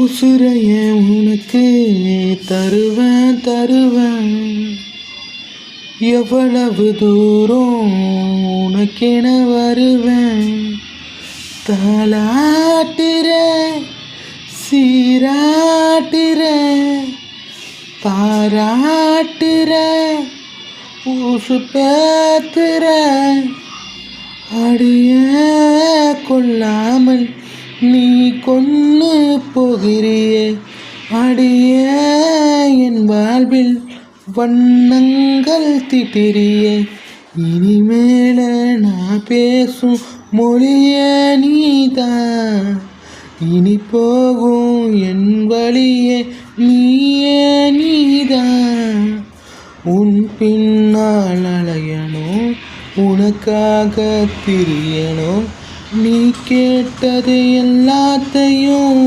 உசுரைய உனக்கு தருவேன் எவ்வளவு தூரம் உனக்கென வருவேன். தாலாட்டுற சீராட்டுற பாராட்டுற ஊசு பேத்துற அடிய கொள்ளாமல் நீ கொன்னு போகிறியே. அடிய என் வாழ்வில் வண்ணங்கள் திட்டிறியே. இனிமேல நான் பேசும் மொழிய நீதான், இனி போகும் என் வழியே நீதான். உன் பின்னால் அலையணும், உனக்காக திரியணும், நீ கேட்டது எல்லாத்தையும்